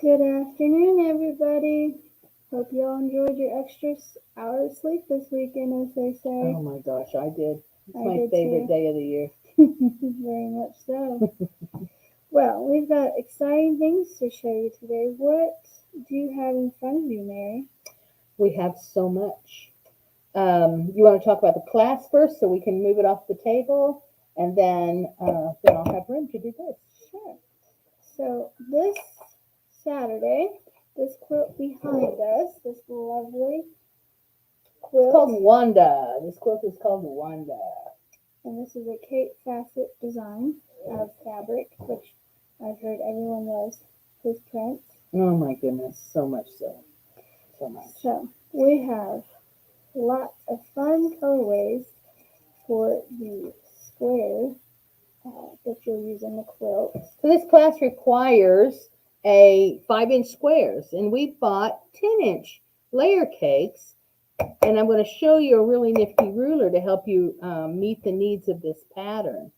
Good afternoon, everybody. Hope you all enjoyed your extra hour of sleep this weekend, as they say. Oh my gosh, I did. It's I my did favorite too. day of the year. Very much so. Well, we've got exciting things to show you today. What do you have in front of you, Mary? We have so much. You want to talk about the class first so we can move it off the table, and then I'll have room to do this. Sure. So, this Saturday, this quilt behind us, this lovely It's called quilt, Wanda. This quilt is called Wanda. and this is a Kate Fassett design of fabric, which I've heard everyone loves his prints. Oh my goodness, so much so. So much. So we have lots of fun colorways for the square that you'll use in the quilt. So this class requires a 5-inch squares, and we bought 10-inch layer cakes. And I'm going to show you a really nifty ruler to help you meet the needs of this pattern.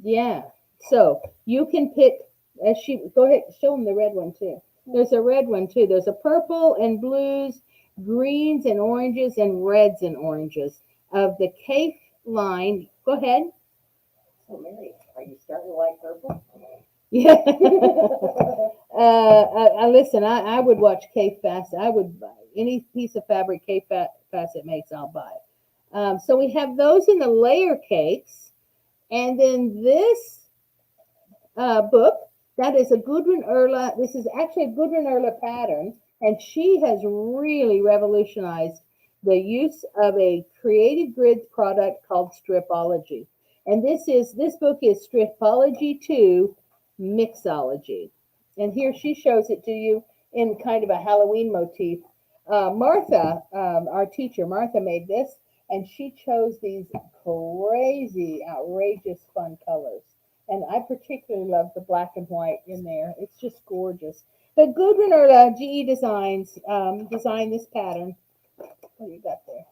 Yeah, so you can pick, as she, go ahead, show them the red one too. There's a red one too. There's a purple and blues, greens and oranges, and reds and oranges of the Cape line. Go ahead. So Mary, are you starting to like purple? Yeah. Listen, I would watch Cape Fassett. I would buy any piece of fabric Cape Fassett makes, I'll buy it. So we have those in the layer cakes. And then this book, that is a Gudrun Erla. This is actually a Gudrun Erla pattern. And she has really revolutionized the use of a Creative Grids product called Stripology. And this book is Stripology 2 Mixology. And here she shows it to you in kind of a Halloween motif. Martha, our teacher, Martha made this, and she chose these crazy, outrageous, fun colors. And I particularly love the black and white in there. It's just gorgeous. But Gudrun Erla, GE Designs, designed this pattern. What do you got there?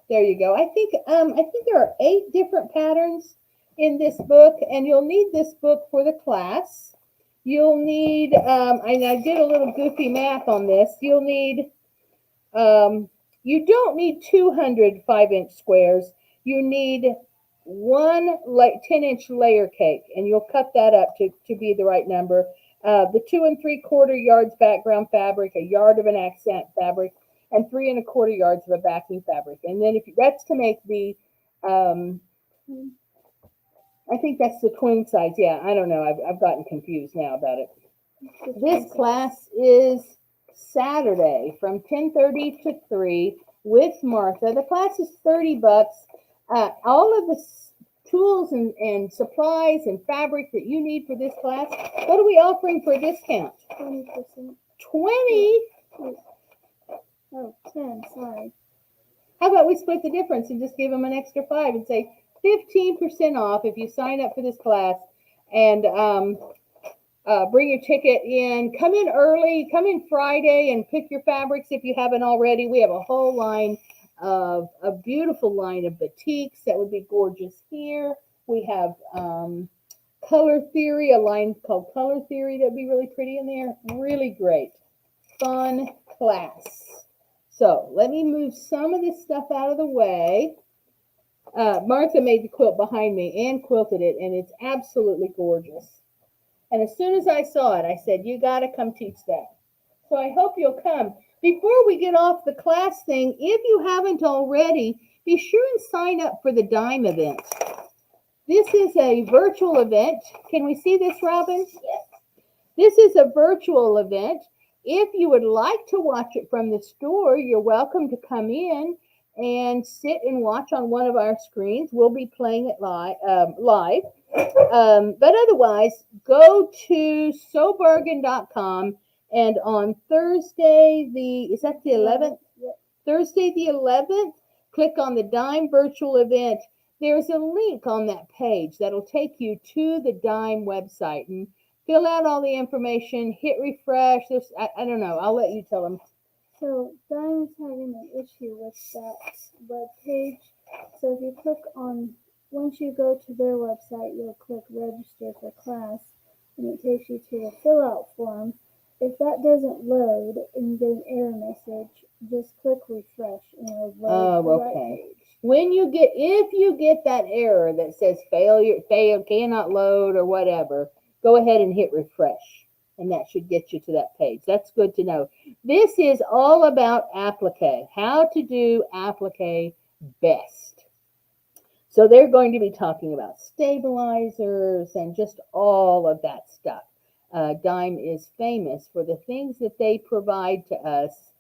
There you go. I think there are 8 different patterns in this book, and you'll need this book for the class. You'll need, I did a little goofy math on this. You'll need, you don't need 200 5-inch squares. You need one 10-inch layer cake, and you'll cut that up to be the right number. The 2 3/4 yards background fabric, a yard of an accent fabric, and 3 1/4 yards of a backing fabric. And then if that's to make the, um, I think that's the twin size. Yeah, I don't know. I've gotten confused now about it. This class is Saturday from 10:30 to 3 with Martha. The class is $30. All of the tools and supplies and fabric that you need for this class, what are we offering for a discount? 20%. 20? Oh, 10, sorry. How about we split the difference and just give them an extra 5 and say 15% off if you sign up for this class and bring your ticket in. Come in early. Come in Friday and pick your fabrics if you haven't already. We have a whole line of a beautiful line of batiks that would be gorgeous here. We have Color Theory, a line called Color Theory that would be really pretty in there. Really great. Fun class. So let me move some of this stuff out of the way. Martha made the quilt behind me and quilted it, and it's absolutely gorgeous. And as soon as I saw it, I said, you got to come teach that. So I hope you'll come. Before we get off the class thing, if you haven't already, be sure and sign up for the Dime event. This is a virtual event. Can we see this, Robin? Yes. This is a virtual event. If you would like to watch it from the store, you're welcome to come in and sit and watch on one of our screens. We'll be playing it live. But otherwise, go to sobargain.com and on Thursday, is that the 11th? Thursday the 11th, click on the Dime virtual event. There's a link on that page that'll take you to the Dime website and fill out all the information, hit refresh. I don't know. I'll let you tell them. So, Dime is having an issue with that web page. So, if you click on, once you go to their website, you'll click register for class. and it takes you to the fill out form. If that doesn't load and you get an error message, just click refresh and it'll load Oh, the right okay. page. If you get that error that says fail, cannot load or whatever, go ahead and hit refresh. And that should get you to that page. That's good to know. This is all about applique, how to do applique best. So they're going to be talking about stabilizers and just all of that stuff. Dime is famous for the things that they provide to us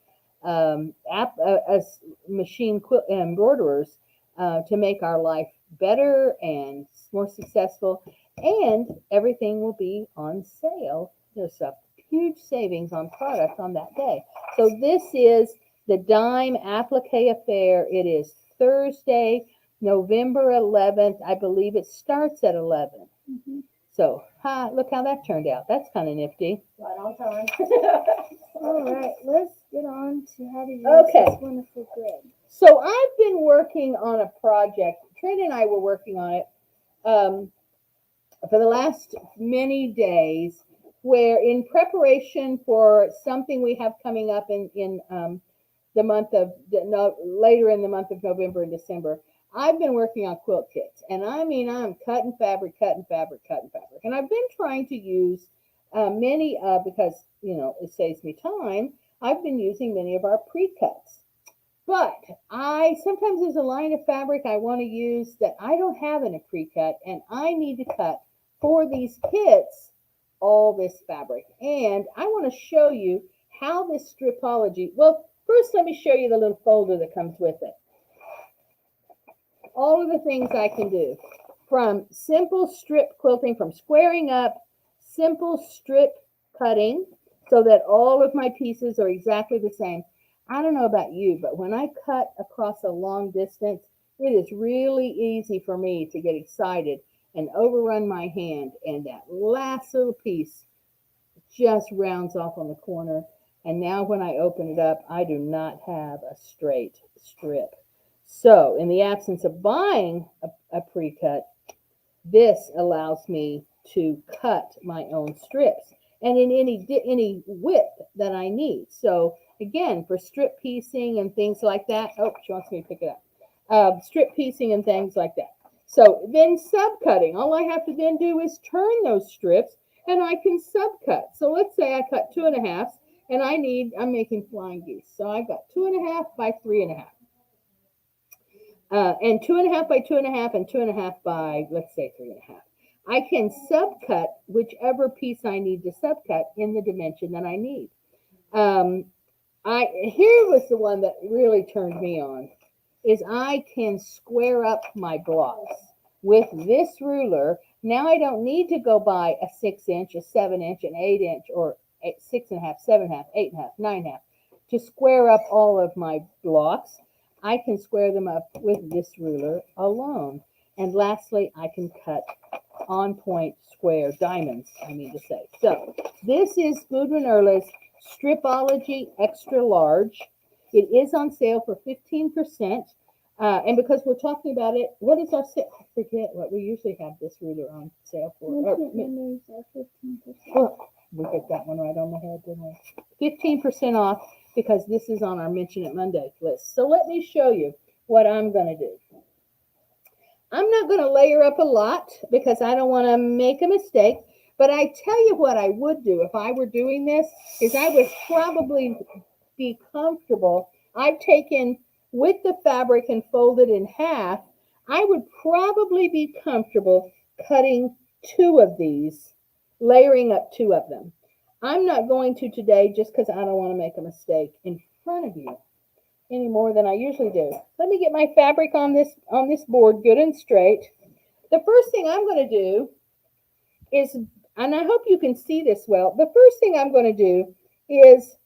as machine embroiderers to make our life better and more successful. And everything will be on sale. There's a huge savings on product on that day. So this is the Dime Applique Affair. It is Thursday, November 11th. I believe it starts at 11. Mm-hmm. So, look how that turned out. That's kind of nifty. Right on time. All right, let's get on to how to use Okay. this wonderful grid. So I've been working on a project. Trent and I were working on it for the last many days, where in preparation for something we have coming up in the month of later in the month of November and December, I've been working on quilt kits, and I mean I'm cutting fabric, and I've been trying to use many because it saves me time. I've been using many of our pre-cuts. But I sometimes there's a line of fabric I want to use that I don't have in a pre-cut, and I need to cut for these kits all this fabric. And I want to show you how this stripology, well, first let me show you the little folder that comes with it. All of the things I can do, from simple strip quilting, from squaring up, simple strip cutting, so that all of my pieces are exactly the same. I don't know about you, but when I cut across a long distance, it is really easy for me to get excited and overrun my hand, and that last little piece just rounds off on the corner. And now when I open it up, I do not have a straight strip. So in the absence of buying a pre-cut, this allows me to cut my own strips, and in any width that I need. So again, for strip piecing and things like that. Oh, she wants me to pick it up. Strip piecing and things like that. So then subcutting. All I have to then do is turn those strips, and I can subcut. So let's say I cut 2 1/2, and I'm making flying geese. So I've got 2 1/2 by 3 1/2. And 2 1/2 by 2 1/2 and 2 1/2 by, let's say, 3 1/2. I can subcut whichever piece I need to subcut in the dimension that I need. Here was the one that really turned me on, is I can square up my blocks with this ruler. Now I don't need to go buy a 6-inch, a 7-inch, an 8-inch, or 6 1/2, 7 1/2, 8 1/2, 9 1/2 to square up all of my blocks. I can square them up with this ruler alone. And lastly, I can cut on point square diamonds, I mean to say. So this is Gudrun Erla's Stripology Extra Large. It is on sale for 15%. And because we're talking about it, what is our sale? I forget what we usually have this ruler on sale for. Menus are 15%. Oh, we hit that one right on the head, didn't we? 15% off, because this is on our Mention It Monday list. So let me show you what I'm going to do. I'm not going to layer up a lot because I don't want to make a mistake. But I tell you what I would do if I were doing this is I would probably be comfortable. I've taken with the fabric and folded in half. I would probably be comfortable cutting 2 of these, layering up 2 of them. I'm not going to today just because I don't want to make a mistake in front of you any more than I usually do. Let me get my fabric on this board good and straight. The first thing I'm going to do is, and I hope you can see this well, the first thing I'm going to do is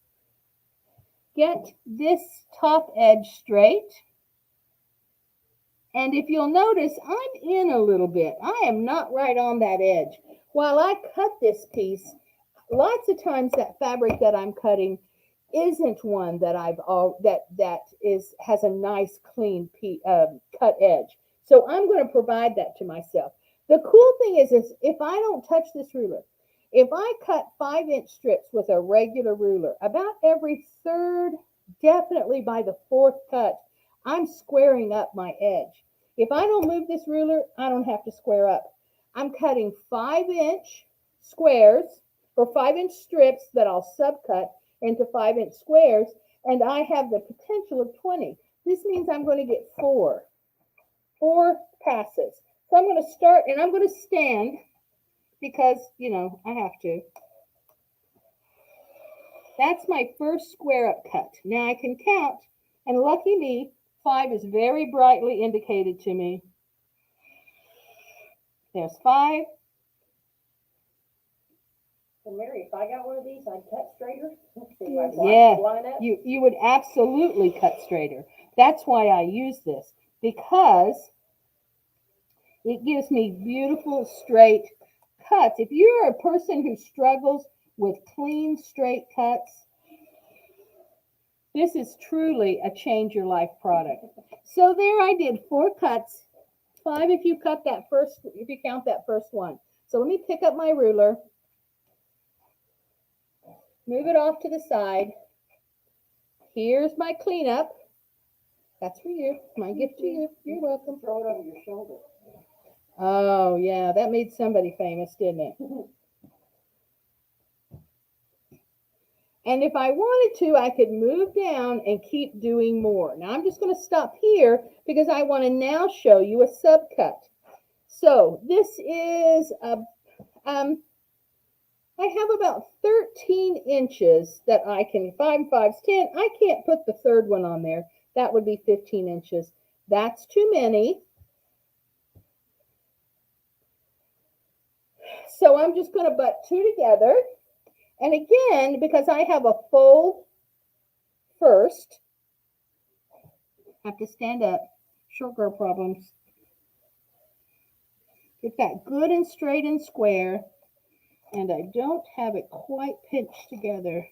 get this top edge straight. And if you'll notice, I'm in a little bit. I am not right on that edge. While I cut this piece, lots of times that fabric that I'm cutting isn't one that has a nice clean cut edge. So I'm going to provide that to myself. The cool thing is if I don't touch this ruler, If I cut 5-inch strips with a regular ruler, about every third, definitely by the fourth cut, I'm squaring up my edge. If I don't move this ruler, I don't have to square up. I'm cutting 5-inch squares or 5-inch strips that I'll subcut into 5-inch squares, and I have the potential of 20. This means I'm going to get four passes. So I'm going to start, and I'm going to stand because, I have to. That's my first square up cut. Now I can count, and lucky me, 5 is very brightly indicated to me. There's 5. Well, Mary, if I got one of these, I'd cut straighter. See Yeah. my blocks Yeah, line up. you would absolutely cut straighter. That's why I use this, because it gives me beautiful straight cuts. If you're a person who struggles with clean, straight cuts, this is truly a change your life product. So there I did 4 cuts, 5 if you count that first one. So let me pick up my ruler, move it off to the side. Here's my cleanup. That's for you. My gift to you. You're welcome. Throw it over your shoulder. Oh, yeah, that made somebody famous, didn't it? And if I wanted to, I could move down and keep doing more. Now, I'm just going to stop here because I want to now show you a subcut. So this is I have about 13 inches that I can, 5 and 5's 10. I can't put the third one on there. That would be 15 inches. That's too many. So I'm just going to butt 2 together. And again, because I have a fold first, I have to stand up. Short girl problems. Get that good and straight and square. And I don't have it quite pinched together.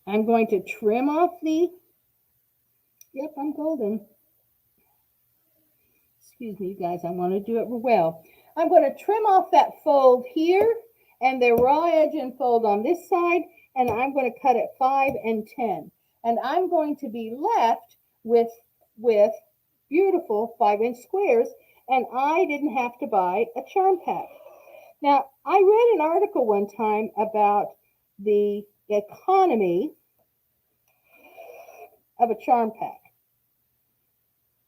I'm going to trim off yep, I'm golden. Excuse me, you guys, I want to do it well. I'm going to trim off that fold here and the raw edge and fold on this side, and I'm going to cut it 5 and 10. And I'm going to be left with beautiful 5-inch squares, and I didn't have to buy a charm pack. Now, I read an article one time about the economy of a charm pack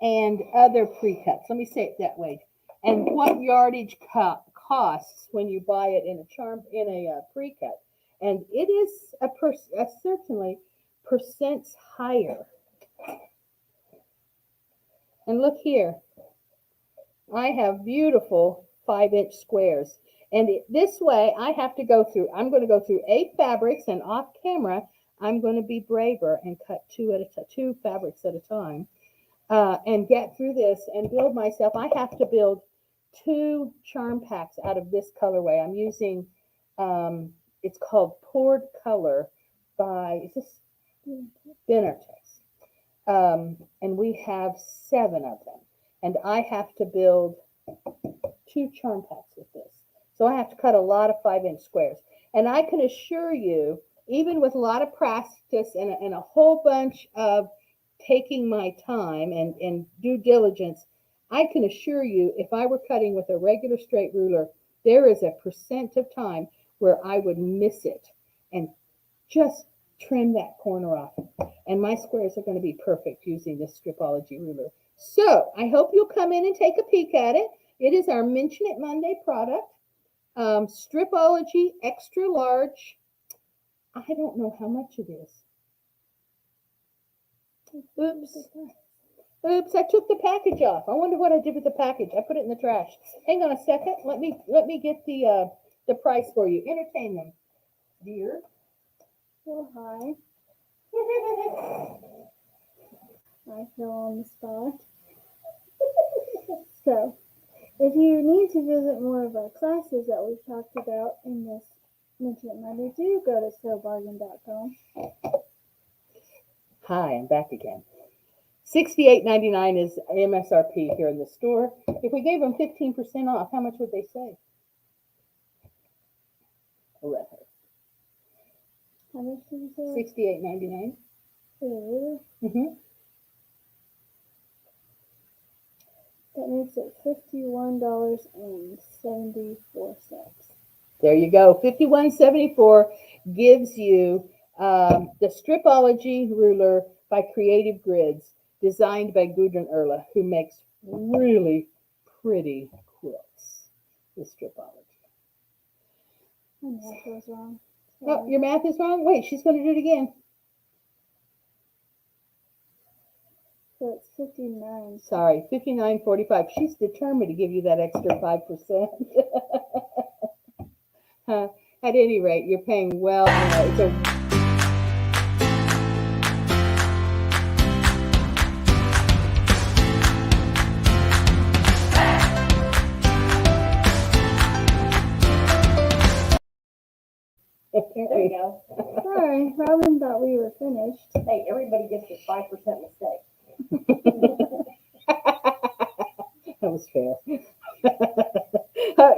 and other pre-cuts. Let me say it that way. And what yardage costs when you buy it in a pre-cut. And it is certainly percents higher. And look here. I have beautiful 5-inch squares. And this way I'm going to go through 8 fabrics, and off camera, I'm going to be braver and cut 2 fabrics at a time. And get through this and build myself. I have to build 2 charm packs out of this colorway. I'm using, it's called Poured Color by Benartex. And we have 7 of them. And I have to build 2 charm packs with this. So I have to cut a lot of 5-inch squares. And I can assure you, even with a lot of practice and a whole bunch of taking my time and due diligence, I can assure you, if I were cutting with a regular straight ruler, there is a percent of time where I would miss it and just trim that corner off. And my squares are going to be perfect using this Stripology ruler. So I hope you'll come in and take a peek at it. It is our Mention It Monday product. Stripology extra large. I don't know how much it is. Oops, I took the package off. I wonder what I did with the package. I put it in the trash. Hang on a second. Let me get the price for you. Entertain them, dear. Oh, hi. I feel on the spot. So, if you need to visit more of our classes that we've talked about in this Mention It Monday, do go to sewbargain.com. Hi, I'm back again. $68.99 is MSRP here in the store. If we gave them 15% off, how much would they save? I'll let her. How much did you say? $68.99. For the ruler? Mm-hmm. That makes it $51.74. There you go. $51.74 gives you the Stripology ruler by Creative Grids, designed by Gudrun Erla, who makes really pretty quilts. The Stripology. My math was wrong. Oh, your math is wrong? Wait, she's going to do it again. So it's 59. Sorry, $59.45. She's determined to give you that extra 5%. At any rate, you're paying well. It's a There you go. Sorry, Robin thought we were finished. Hey, everybody gets their 5% mistake. That was fair.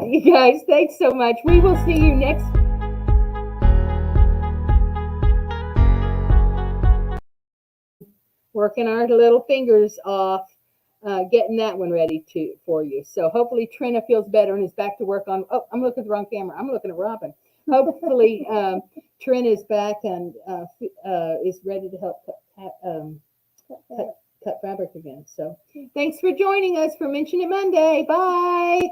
You guys, thanks so much. We will see you next. Working our little fingers off, getting that one ready for you. So hopefully Trina feels better and is back to work on. Oh, I'm looking at the wrong camera. I'm looking at Robin. Hopefully Trina is back and is ready to help cut fabric again. So thanks for joining us for Mention It Monday. Bye.